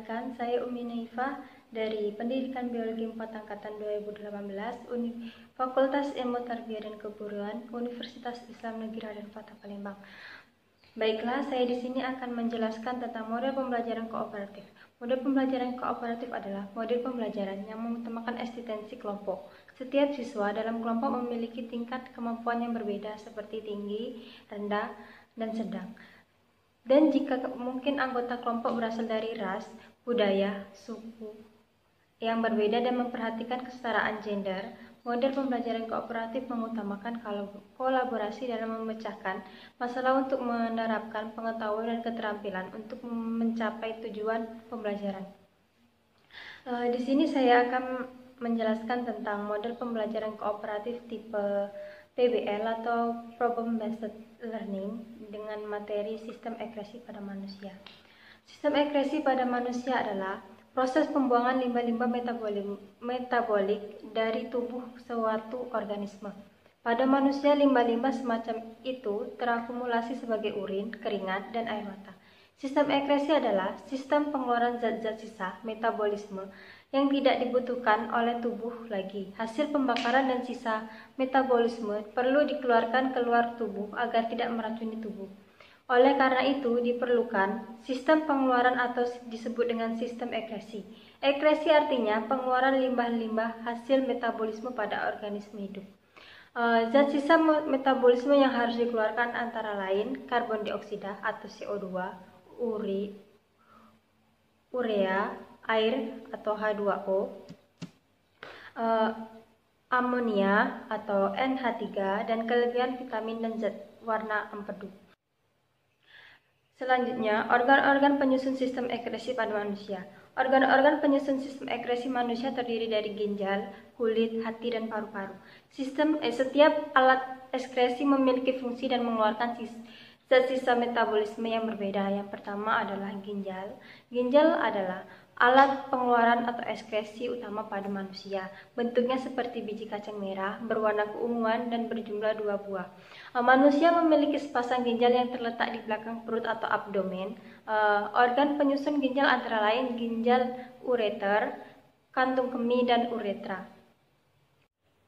Perkenalkan, saya Umi Naifah dari Pendidikan Biologi 4 Angkatan 2018 Fakultas Ilmu Tarbiyah dan Keguruan Universitas Islam Negeri Raden Fatah Palembang. Baiklah, saya di sini akan menjelaskan tentang model pembelajaran kooperatif. Model pembelajaran kooperatif adalah model pembelajaran yang mengutamakan eksistensi kelompok. Setiap siswa dalam kelompok memiliki tingkat kemampuan yang berbeda seperti tinggi, rendah, dan sedang. Dan jika mungkin anggota kelompok berasal dari ras, budaya, suku yang berbeda dan memperhatikan kesetaraan gender, model pembelajaran kooperatif mengutamakan kolaborasi dalam memecahkan masalah untuk menerapkan pengetahuan dan keterampilan untuk mencapai tujuan pembelajaran. Di sini saya akan menjelaskan tentang model pembelajaran kooperatif tipe PBL atau Problem Based Learning dengan materi sistem ekskresi pada manusia. Sistem ekskresi pada manusia adalah proses pembuangan limbah-limbah metabolik dari tubuh suatu organisme. Pada manusia, limbah-limbah semacam itu terakumulasi sebagai urin, keringat, dan air mata. Sistem ekskresi adalah sistem pengeluaran zat-zat sisa metabolisme yang tidak dibutuhkan oleh tubuh lagi. Hasil pembakaran dan sisa metabolisme perlu dikeluarkan keluar tubuh agar tidak meracuni tubuh. Oleh karena itu, diperlukan sistem pengeluaran atau disebut dengan sistem ekskresi. Ekskresi artinya pengeluaran limbah-limbah hasil metabolisme pada organisme hidup. Zat sisa metabolisme yang harus dikeluarkan antara lain karbon dioksida atau CO2, urea, air atau H2O, amonia atau NH3, dan kelebihan vitamin dan zat warna empedu. Selanjutnya, organ-organ penyusun sistem ekskresi pada manusia. Organ-organ penyusun sistem ekskresi manusia terdiri dari ginjal, kulit, hati, dan paru-paru. Setiap alat ekskresi memiliki fungsi dan mengeluarkan zat sisa metabolisme yang berbeda. Yang pertama adalah ginjal. Ginjal adalah alat pengeluaran atau ekskresi utama pada manusia. Bentuknya seperti biji kacang merah, berwarna keunguan dan berjumlah 2 buah. Manusia memiliki sepasang ginjal yang terletak di belakang perut atau abdomen. Organ penyusun ginjal antara lain ginjal ureter, kantung kemih, dan uretra.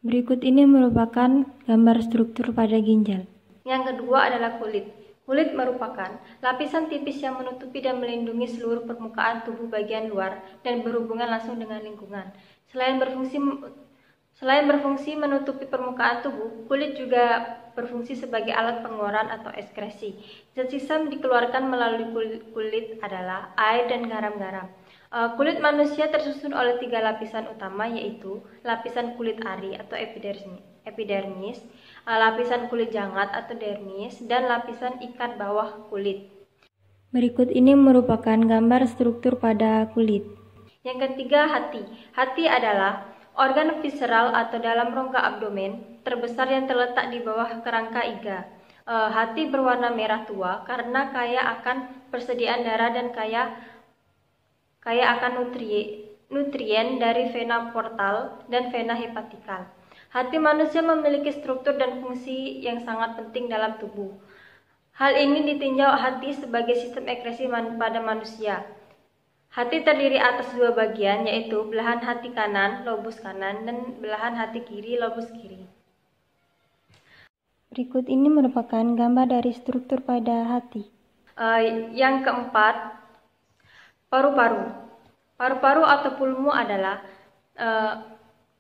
Berikut ini merupakan gambar struktur pada ginjal. Yang kedua adalah kulit. Kulit merupakan lapisan tipis yang menutupi dan melindungi seluruh permukaan tubuh bagian luar dan berhubungan langsung dengan lingkungan. Selain berfungsi menutupi permukaan tubuh, kulit juga berfungsi sebagai alat pengeluaran atau ekskresi. Zat sisa dikeluarkan melalui kulit adalah air dan garam-garam. Kulit manusia tersusun oleh 3 lapisan utama, yaitu lapisan kulit ari atau epidermis, lapisan kulit jangat atau dermis, dan lapisan ikat bawah kulit. Berikut ini merupakan gambar struktur pada kulit. Yang ketiga, hati. Hati adalah organ visceral atau dalam rongga abdomen terbesar yang terletak di bawah kerangka iga. Hati berwarna merah tua karena kaya akan persediaan darah dan kaya akan nutrien dari vena portal dan vena hepatikal. Hati manusia memiliki struktur dan fungsi yang sangat penting dalam tubuh. Hal ini ditinjau hati sebagai sistem ekskresi pada manusia. Hati terdiri atas 2 bagian, yaitu belahan hati kanan, lobus kanan, dan belahan hati kiri, lobus kiri. Berikut ini merupakan gambar dari struktur pada hati. Yang keempat, paru-paru. Paru-paru atau pulmu adalah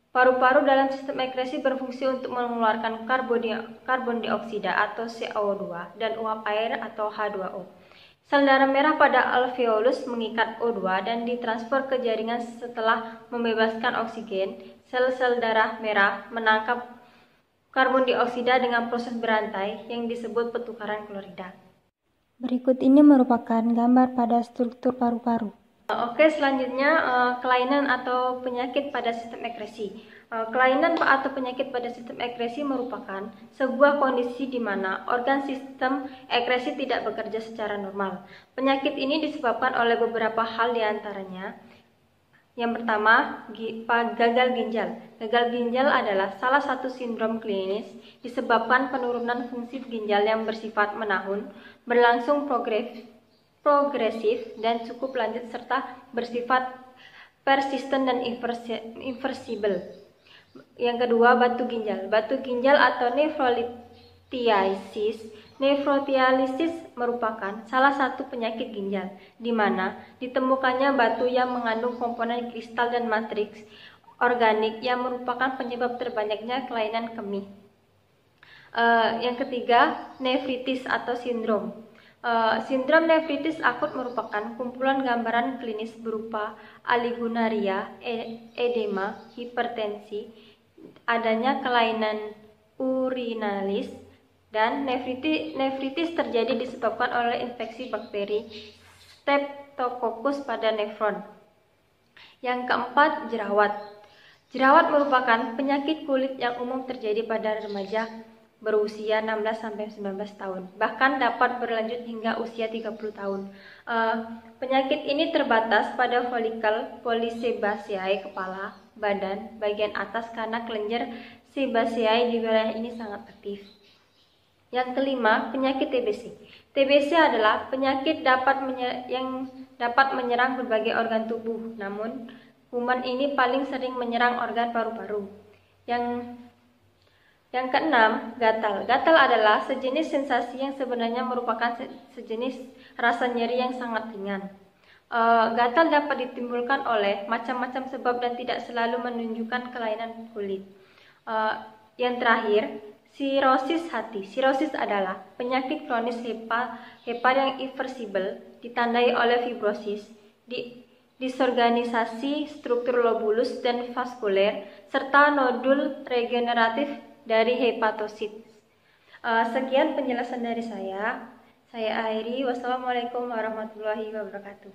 paru-paru dalam sistem ekskresi berfungsi untuk mengeluarkan karbon dioksida atau CO2 dan uap air atau H2O. Sel darah merah pada alveolus mengikat O2 dan ditransfer ke jaringan setelah membebaskan oksigen. Sel-sel darah merah menangkap karbon dioksida dengan proses berantai yang disebut pertukaran klorida. Berikut ini merupakan gambar pada struktur paru-paru. Oke, selanjutnya kelainan atau penyakit pada sistem ekskresi. Kelainan atau penyakit pada sistem ekskresi merupakan sebuah kondisi di mana organ sistem ekskresi tidak bekerja secara normal. Penyakit ini disebabkan oleh beberapa hal, diantaranya. Yang pertama, gagal ginjal. Gagal ginjal adalah salah satu sindrom klinis disebabkan penurunan fungsi ginjal yang bersifat menahun, berlangsung progresif dan cukup lanjut serta bersifat persisten dan irreversibel. Yang kedua, batu ginjal. Batu ginjal atau nefrolithiasis. Nefrolithiasis merupakan salah satu penyakit ginjal, di mana ditemukannya batu yang mengandung komponen kristal dan matriks organik yang merupakan penyebab terbanyaknya kelainan kemih. Yang ketiga, nefritis atau sindrom. Sindrom nefritis akut merupakan kumpulan gambaran klinis berupa aligunaria, edema, hipertensi, adanya kelainan urinalis, dan nefritis terjadi disebabkan oleh infeksi bakteri Streptococcus pada nefron. Yang keempat, jerawat. Jerawat merupakan penyakit kulit yang umum terjadi pada remaja berusia 16-19 tahun, bahkan dapat berlanjut hingga usia 30 tahun. Penyakit ini terbatas pada folikel polisebaceae kepala, badan, bagian atas karena kelenjar sebaceae di wilayah ini sangat aktif. Yang kelima, penyakit TBC. TBC adalah penyakit yang dapat menyerang berbagai organ tubuh, namun kuman ini paling sering menyerang organ paru-paru. Yang keenam, gatal. Gatal adalah sejenis sensasi yang sebenarnya merupakan sejenis rasa nyeri yang sangat ringan. Gatal dapat ditimbulkan oleh macam-macam sebab dan tidak selalu menunjukkan kelainan kulit. Yang terakhir, sirosis hati. Sirosis adalah penyakit kronis hepa yang irreversibel, ditandai oleh fibrosis, disorganisasi struktur lobulus dan vaskuler, serta nodul regeneratif dari hepatosit. Sekian penjelasan dari saya. Saya akhiri. Wassalamualaikum warahmatullahi wabarakatuh.